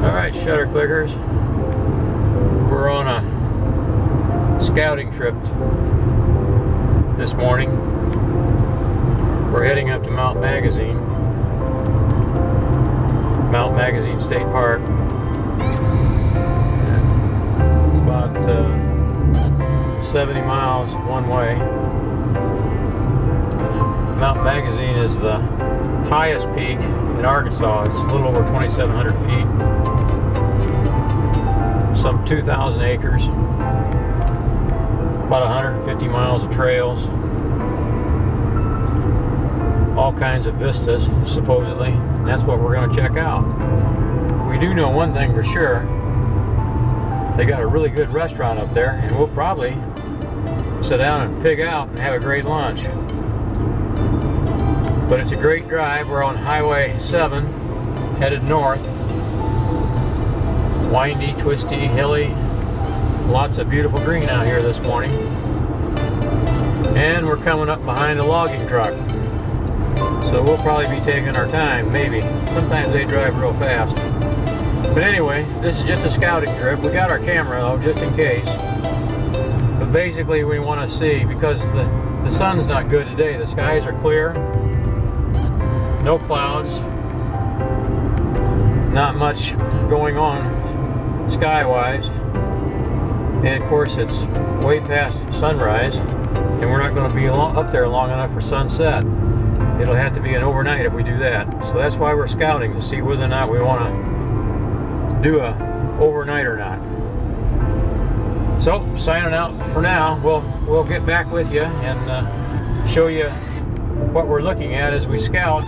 Alright, shutter clickers. We're on a scouting trip this morning. We're heading up to Mount Magazine State Park. It's about 70 miles one way. Mount Magazine is the highest peak in Arkansas. It's a little over 2,700 feet. Some 2,000 acres. About 150 miles of trails. All kinds of vistas, supposedly. And that's what we're going to check out. We do know one thing for sure. They got a really good restaurant up there, and we'll probably sit down and pig out and have a great lunch. But it's a great drive. We're on Highway 7, headed north. Windy, twisty, hilly. Lots of beautiful green out here this morning. And we're coming up behind a logging truck. So we'll probably be taking our time, maybe. Sometimes they drive real fast. But anyway, this is just a scouting trip. We got our camera though, just in case. But basically we want to see, because the sun's not good today. The skies are clear. No clouds. Not much going on sky-wise. And of course it's way past sunrise. And we're not going to be up there long enough for sunset. It'll have to be an overnight if we do that. So that's why we're scouting, to see whether or not we want to do a overnight or not. So, signing out for now. We'll get back with you and show you what we're looking at as we scout.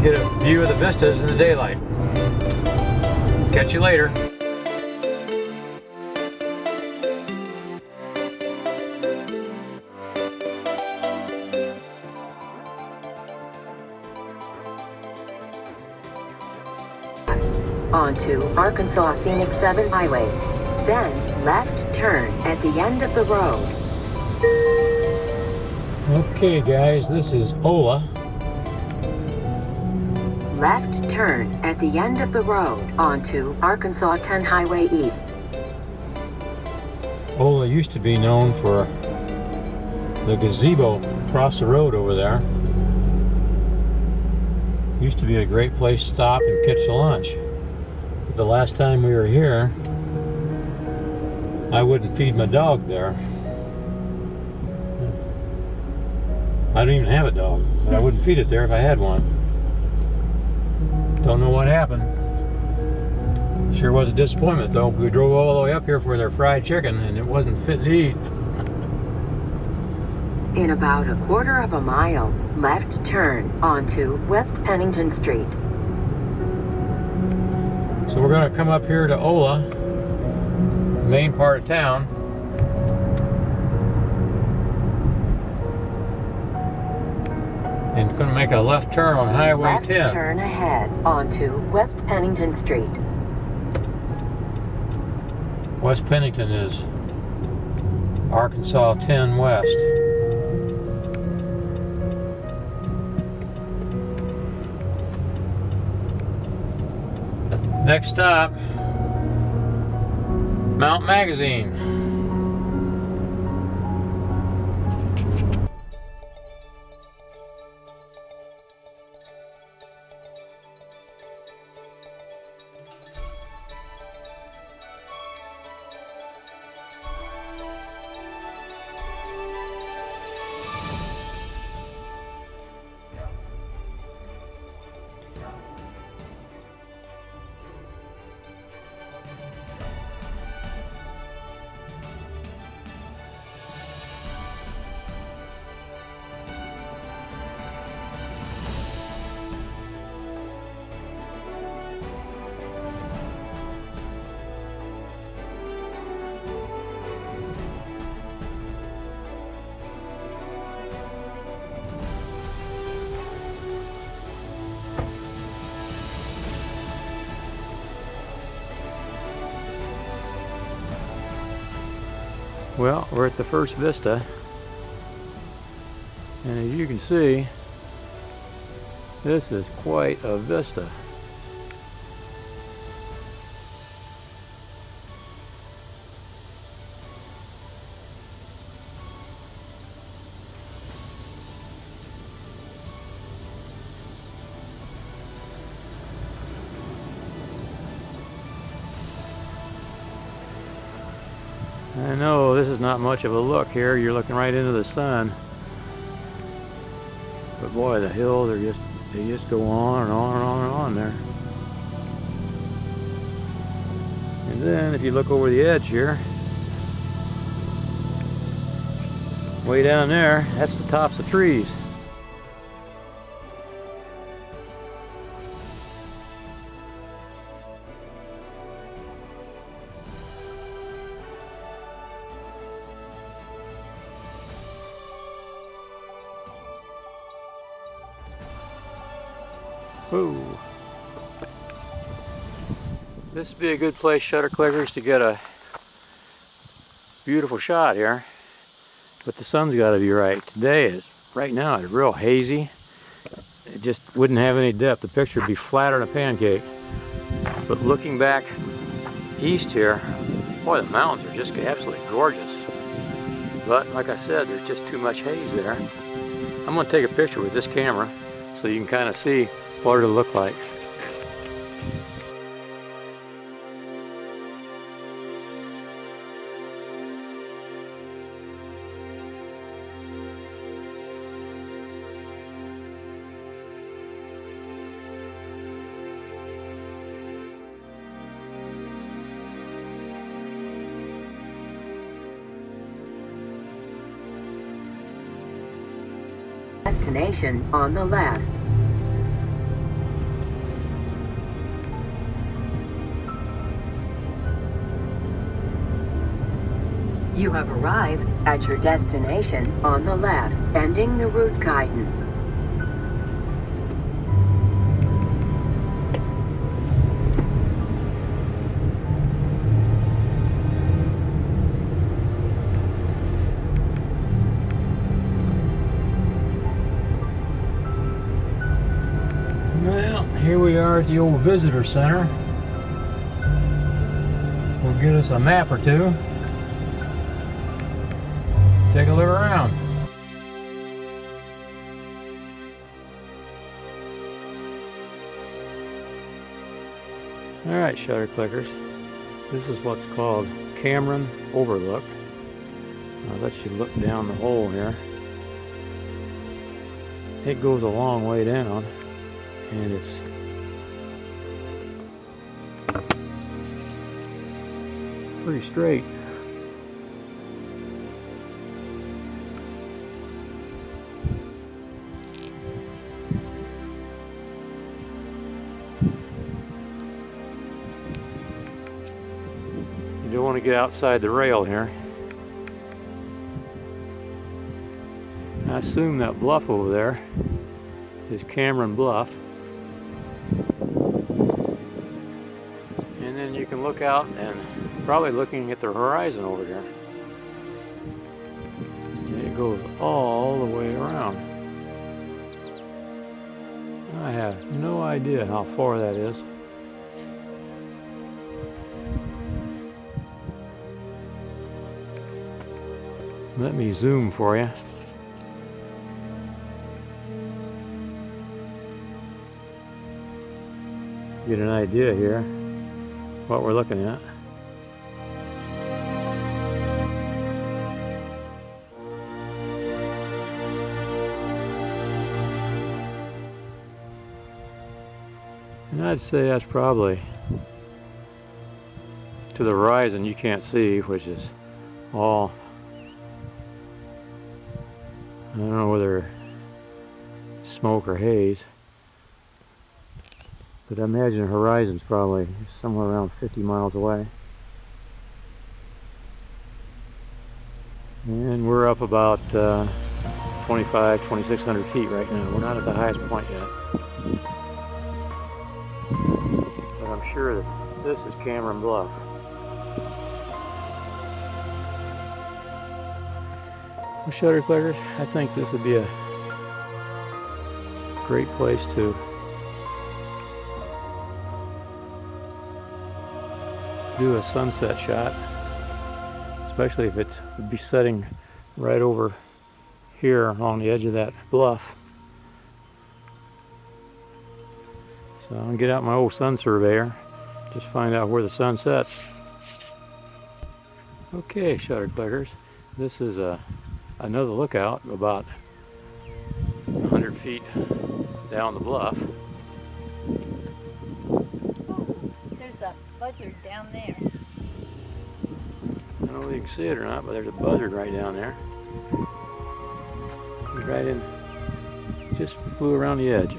Get a view of the vistas in the daylight. Catch you later. Onto Arkansas Scenic 7 Highway. Then left turn at the end of the road. Okay guys, this is Ola. Left turn at the end of the road onto Arkansas 10 Highway East. Ola used to be known for the gazebo across the road over there. Used to be a great place to stop and catch lunch. But the last time we were here, I wouldn't feed my dog there. I don't even have a dog, but I wouldn't feed it there if I had one. Don't know what happened. Sure was a disappointment though. We drove all the way up here for their fried chicken and it wasn't fit to eat. In about a quarter of a mile, left turn onto West Pennington Street. So we're going to come up here to Ola, main part of town. And going to make a left turn on Highway 10. Left turn ahead onto West Pennington Street. West Pennington is Arkansas 10 West. Next stop, Mount Magazine. Well, we're at the first vista, and as you can see, this is quite a vista. I know this is not much of a look here. You're looking right into the sun. But boy, the hills are they just go on and on and on and on there. And then if you look over the edge here, way down there, that's the tops of trees. Ooh. This would be a good place, shutter clickers, to get a beautiful shot here. But the sun's got to be right. Today is, right now, it's real hazy. It just wouldn't have any depth. The picture would be flatter than a pancake. But looking back east here, boy, the mountains are just absolutely gorgeous. But like I said, there's just too much haze there. I'm going to take a picture with this camera so you can kind of see what it'll look like. Destination on the left. You have arrived at your destination on the left, ending the route guidance. Well, here we are at the old visitor center. We'll get us a map or two. Take a look around. Alright, shutter clickers. This is what's called Cameron Overlook. I'll let you look down the hole here. It goes a long way down, and it's pretty straight. You don't want to get outside the rail here. I assume that bluff over there is Cameron Bluff. And then you can look out and probably looking at the horizon over here. And it goes all the way around. I have no idea how far that is. Let me zoom for you. Get an idea here what we're looking at. And I'd say that's probably to the horizon you can't see, which is all, I don't know whether smoke or haze. But I imagine the horizon's probably somewhere around 50 miles away. And we're up about 2,600 feet right now. We're not at the highest point yet. But I'm sure that this is Cameron Bluff. Well, shutter clickers, I think this would be a great place to do a sunset shot, especially if it would be setting right over here on the edge of that bluff. So I'm gonna get out my old sun surveyor, just find out where the sun sets. Okay, shutter clickers. This is another lookout about 100 feet down the bluff. Oh, there's a buzzard down there. I don't know if you can see it or not, but there's a buzzard right down there. He's right in, just flew around the edge.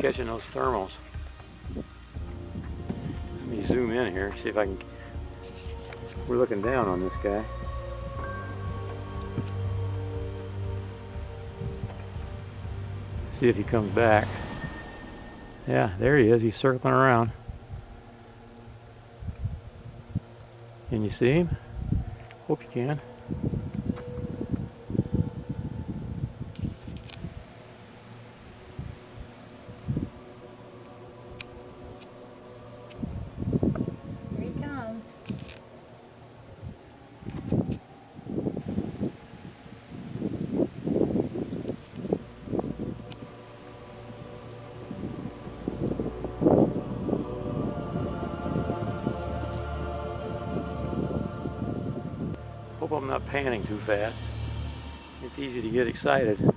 Catching those thermals. Let me zoom in here, see if I can. We're looking down on this guy. See if he comes back. Yeah, there he is. He's circling around. Can you see him? Hope you can. Hope I'm not panning too fast. It's easy to get excited. You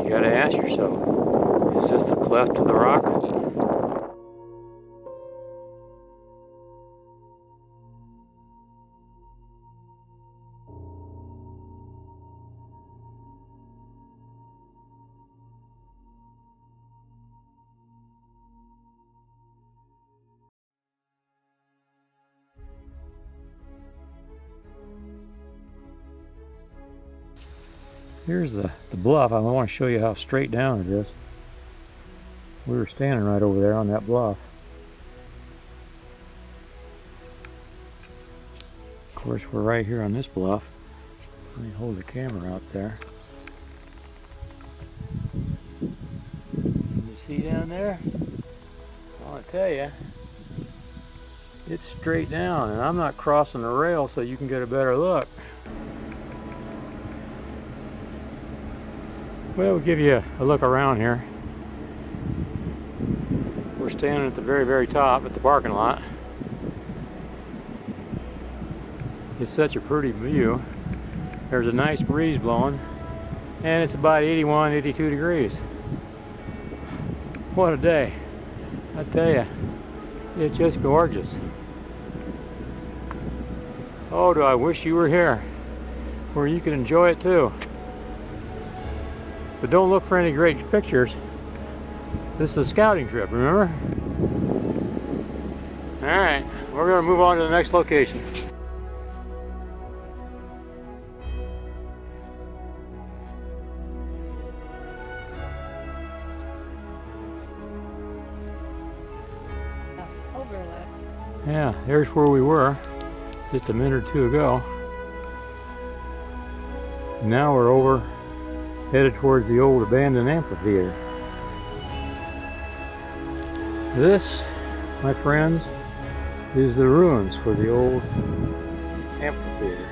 gotta ask yourself, is this the cleft to the rock? Here's the bluff. I want to show you how straight down it is. We were standing right over there on that bluff. Of course, we're right here on this bluff. Let me hold the camera out there. Can you see down there? I want to tell you, it's straight down, and I'm not crossing the rail so you can get a better look. Well, we'll give you a look around here. We're standing at the very, very top at the parking lot. It's such a pretty view. There's a nice breeze blowing, and it's about 81, 82 degrees. What a day. I tell you, it's just gorgeous. Oh, do I wish you were here, where you could enjoy it too. But don't look for any great pictures. This is a scouting trip, remember? Alright, we're going to move on to the next location. Overlook. Yeah, there's where we were just a minute or two ago. Now we're over, headed towards the old abandoned amphitheater. This, my friends, is the ruins for the old amphitheater.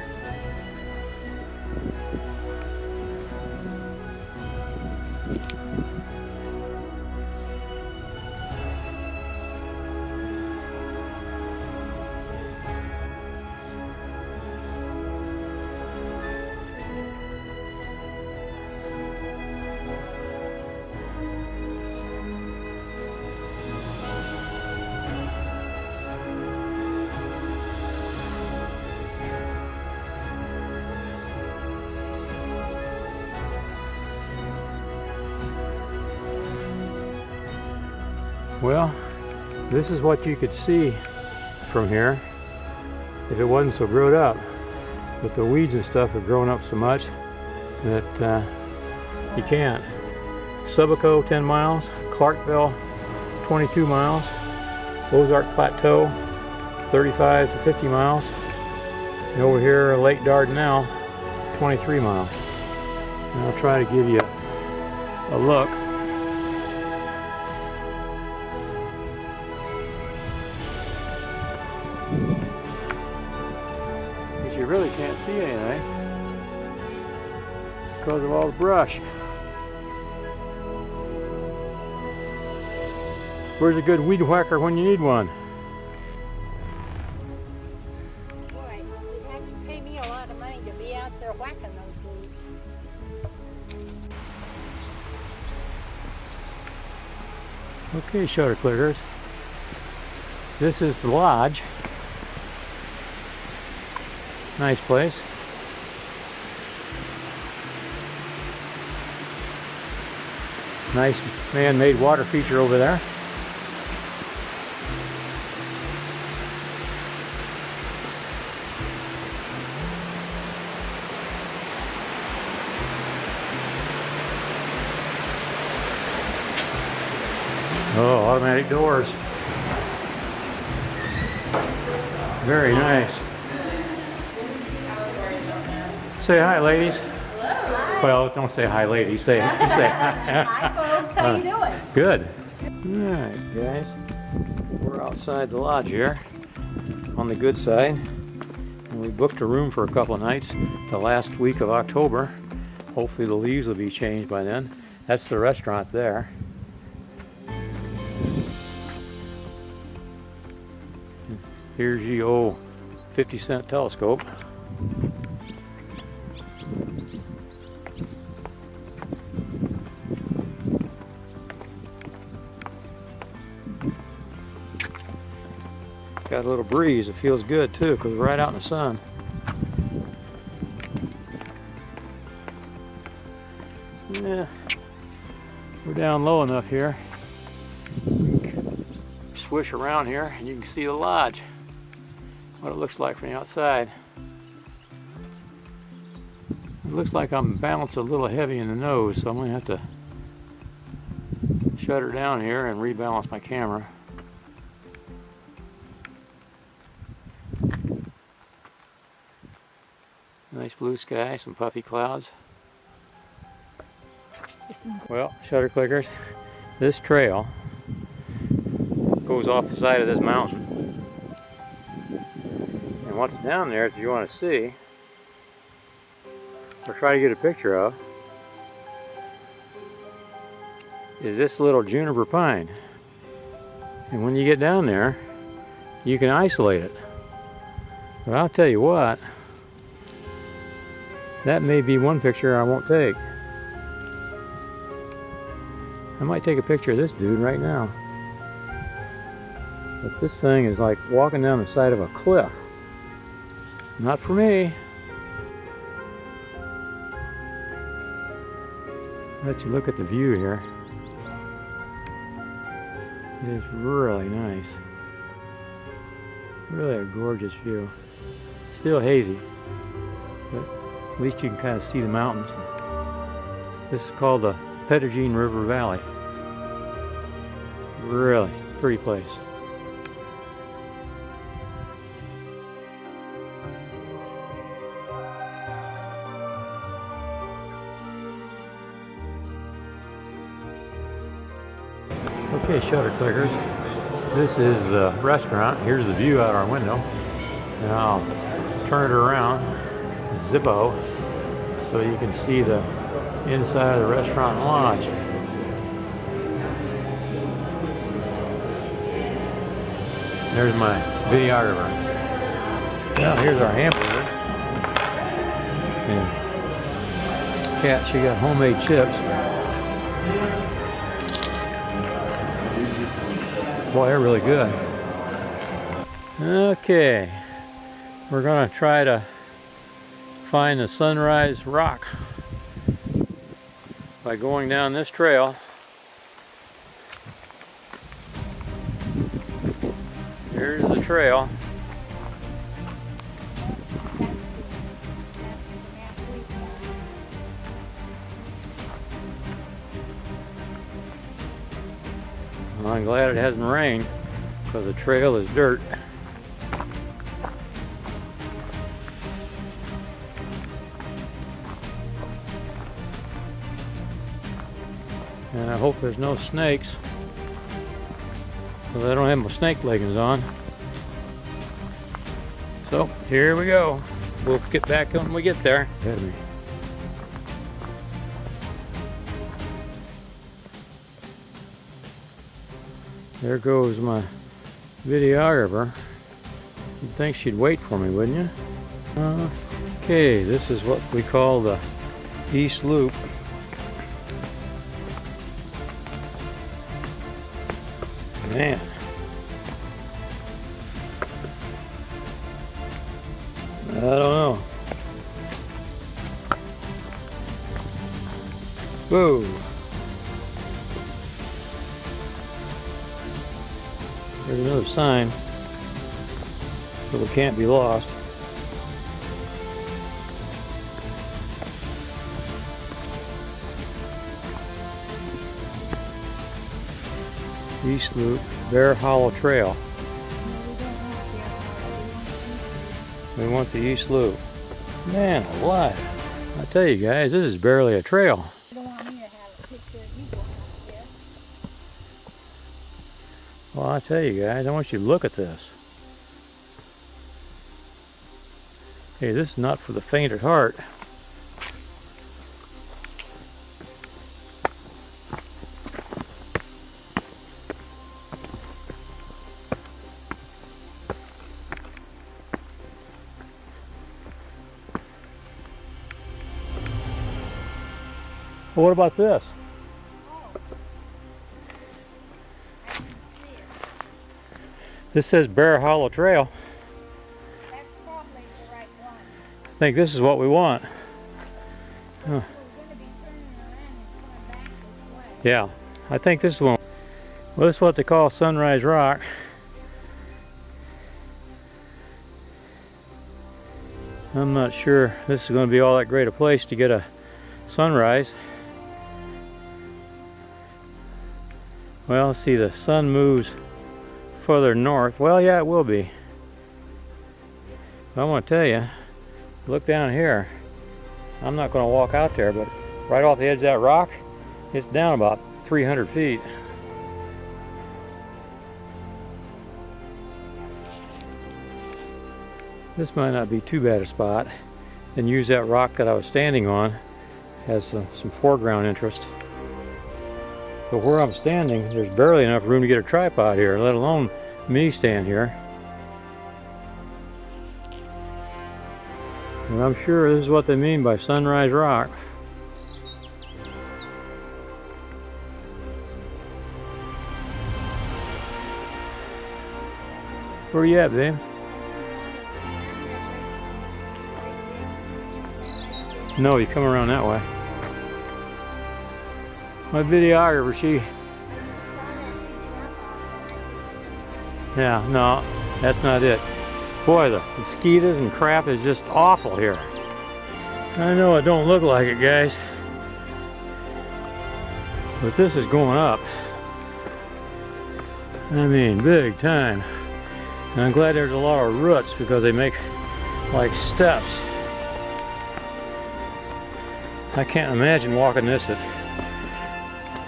Well, this is what you could see from here if it wasn't so grown up. But the weeds and stuff have grown up so much that you can't. Subico 10 miles, Clarkville 22 miles, Ozark Plateau 35 to 50 miles, Over here, Lake Dardanelle, 23 miles. And I'll try to give you a look. Because you really can't see anything because of all the brush. Where's a good weed whacker when you need one? Boy, you'd have to pay me a lot of money to be out there whacking those weeds. Okay, shutter clickers. This is the lodge. Nice place. Nice man-made water feature over there. Oh, automatic doors. Very nice. Say hi, ladies. Hello. Well, don't say hi, ladies. Say hi. Hi, folks. How you doing? Good. All right, guys. We're outside the lodge here, on the good side. And we booked a room for a couple of nights the last week of October. Hopefully the leaves will be changed by then. That's the restaurant there. Here's the old 50-cent telescope. Got a little breeze. It feels good too because we're right out in the sun. Yeah, we're down low enough here. Swish around here and you can see the lodge. What it looks like from the outside. It looks like I'm balanced a little heavy in the nose, so I'm going to have to shut her down here and rebalance my camera. Nice blue sky, some puffy clouds. Well, shutter clickers, this trail goes off the side of this mountain. And what's down there, if you want to see, or try to get a picture of, is this little juniper pine. And when you get down there, you can isolate it. But I'll tell you what, that may be one picture I won't take. I might take a picture of this dude right now. But this thing is like walking down the side of a cliff. Not for me. Let you look at the view here. It is really nice. Really a gorgeous view. Still hazy, but at least you can kind of see the mountains. This is called the Pettigene River Valley. Really pretty place. Okay, shutter clickers. This is the restaurant. Here's the view out our window. And I'll turn it around, Zippo, so you can see the inside of the restaurant lodge. There's my videographer. Now here's our hamburger. And Cat, she got homemade chips. Boy, they're really good. Okay, we're gonna try to find the Sunrise Rock by going down this trail. Here's the trail. Well, I'm glad it hasn't rained because the trail is dirt. I hope there's no snakes, because I don't have my snake leggings on. So here we go. We'll get back when we get there. Ahead of me. There goes my videographer. You'd think she'd wait for me, wouldn't you? Okay, this is what we call the East Loop. Man. I don't know. Whoa. There's another sign, so we can't be lost. East Loop, Bear Hollow Trail. We want the East Loop. Man alive. I tell you guys, this is barely a trail. You don't want me to have a picture of you going out there. Well, I tell you guys, I want you to look at this. Hey, this is not for the faint at heart. Well, what about this? This says Bear Hollow Trail. That's probably the right one. I think this is what we want. Huh. We're going to be turning around and coming back this way. Yeah, I think this is one. Well, this is what they call Sunrise Rock. I'm not sure this is going to be all that great a place to get a sunrise. Well, let's see, the sun moves further north. Well, yeah, it will be. I want to tell you, look down here. I'm not going to walk out there, but right off the edge of that rock, it's down about 300 feet. This might not be too bad a spot. And use that rock that I was standing on has some foreground interest. But where I'm standing, there's barely enough room to get a tripod here, let alone me stand here. And I'm sure this is what they mean by Sunrise Rock. Where you at, babe? No, you come around that way. My videographer, yeah, no, that's not it. Boy, the mosquitoes and crap is just awful here. I know it don't look like it, guys, but this is going up. I mean, big time. And I'm glad there's a lot of roots because they make like steps. I can't imagine walking this at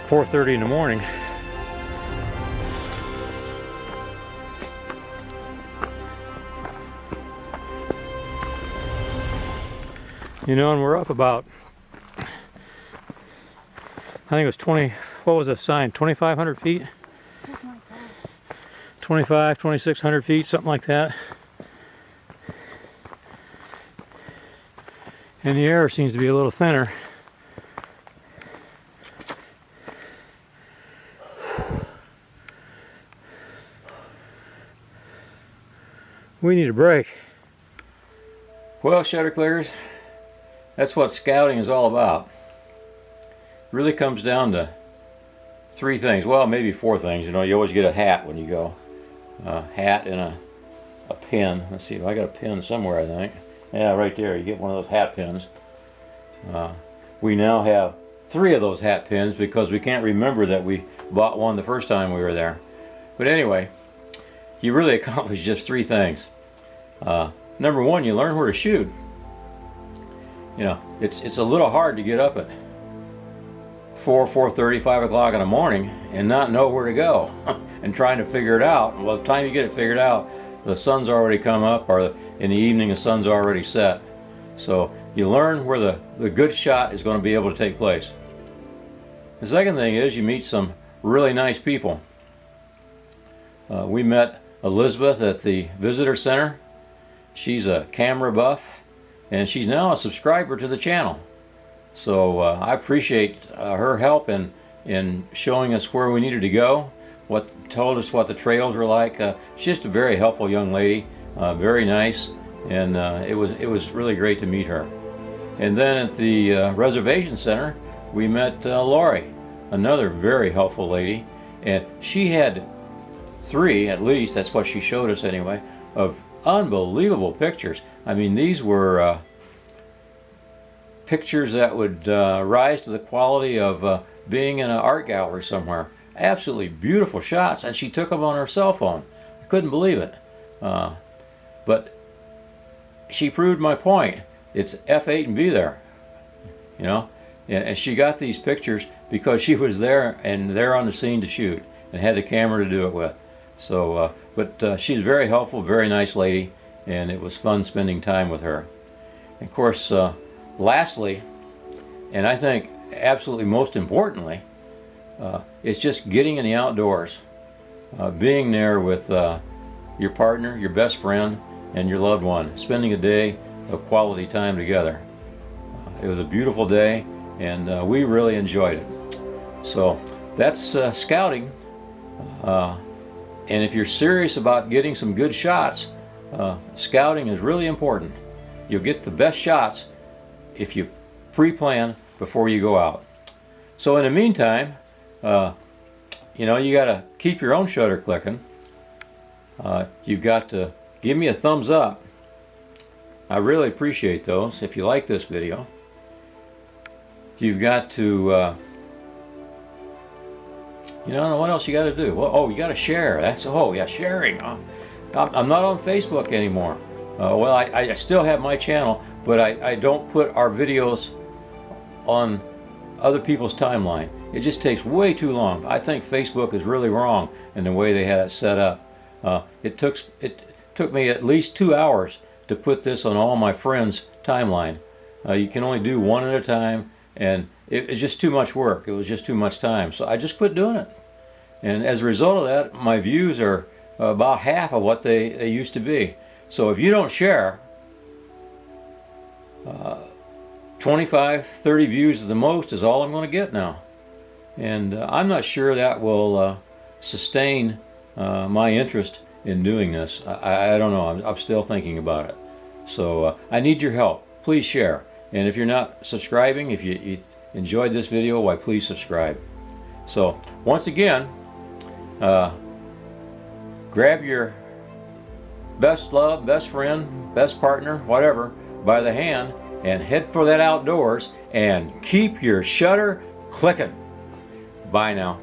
4:30 in the morning. You know, and we're up about, I think it was 20, what was the sign, 2,500 feet? 2,600 feet, something like that. And the air seems to be a little thinner. We need a break. Well, shutter clearers, that's what scouting is all about. It really comes down to 3 things. Well, maybe 4 things. You know, you always get a hat when you go. A hat and a pin. Let's see, I got a pin somewhere, I think. Yeah, right there. You get one of those hat pins. We now have 3 of those hat pins because we can't remember that we bought one the first time we were there. But anyway, you really accomplish just 3 things. Number 1, you learn where to shoot. You know, it's a little hard to get up at 4:30, 5 o'clock in the morning and not know where to go and trying to figure it out. And by the time you get it figured out, the sun's already come up, or in the evening the sun's already set. So you learn where the good shot is going to be able to take place. The second thing is you meet some really nice people. We met Elizabeth at the visitor center. She's a camera buff, and she's now a subscriber to the channel. So I appreciate her help in showing us where we needed to go, told us what the trails were like. She's just a very helpful young lady, very nice, and it was really great to meet her. And then at the reservation center, we met Lori, another very helpful lady, and she had 3, at least, that's what she showed us anyway, of unbelievable pictures. I mean, these were pictures that would rise to the quality of being in an art gallery somewhere. Absolutely beautiful shots, and she took them on her cell phone. I couldn't believe it. But she proved my point. It's F8 and be there, you know. And she got these pictures because she was there and there on the scene to shoot and had the camera to do it with. So, but she's very helpful, very nice lady, and it was fun spending time with her. And of course, lastly, and I think absolutely most importantly, it's just getting in the outdoors, being there with your partner, your best friend, and your loved one, spending a day of quality time together. It was a beautiful day, and we really enjoyed it. So that's scouting. And if you're serious about getting some good shots, scouting is really important. You'll get the best shots if you pre-plan before you go out. So in the meantime, you know, you got to keep your own shutter clicking. You've got to give me a thumbs up. I really appreciate those if you like this video. You've got to you know, what else you got to do? Well, oh, you got to share. That's, oh yeah, sharing. I'm not on Facebook anymore. Well, I still have my channel, but I don't put our videos on other people's timeline. It just takes way too long. I think Facebook is really wrong in the way they had it set up. It took me at least 2 hours to put this on all my friends' timeline. You can only do one at a time, and it's just too much work. It was just too much time, so I just quit doing it. And as a result of that, my views are about half of what they used to be. So if you don't share, 25, 30 views at the most is all I'm going to get now. And I'm not sure that will sustain my interest in doing this. I don't know. I'm still thinking about it. So I need your help. Please share. And if you're not subscribing, if you enjoyed this video, why please subscribe. So once again, grab your best love, best friend, best partner, whatever, by the hand and head for that outdoors and keep your shutter clicking. Bye now.